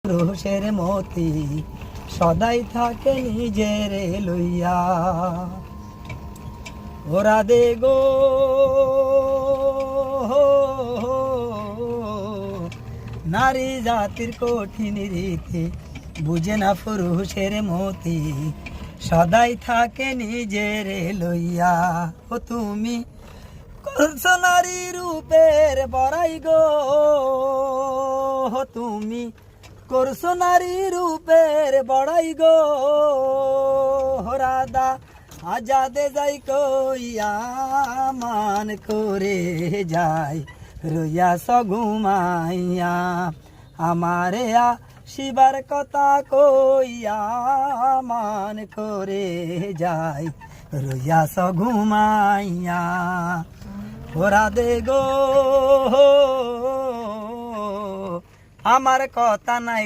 পুরুষের মতি সদাই থাকে নিজের লইয়া। ওরা দে গো নারী জাতির কঠিন রীতি, বুঝে না পুরুষের মতি সদাই থাকে নিজের লইয়া। ও তুমি করছো নারী রূপের বড়াই গো, তুমি করছো নারী রূপের বড়াই গো। রাধা আজাদে যাই কইয়া মান করে যাই রইয়া সগুমাইয়া। আমারে শিবার কথা কইয়া মান করে যাই রইয়া সগুমাইয়া। ওরা দে গো আমার কথা নাই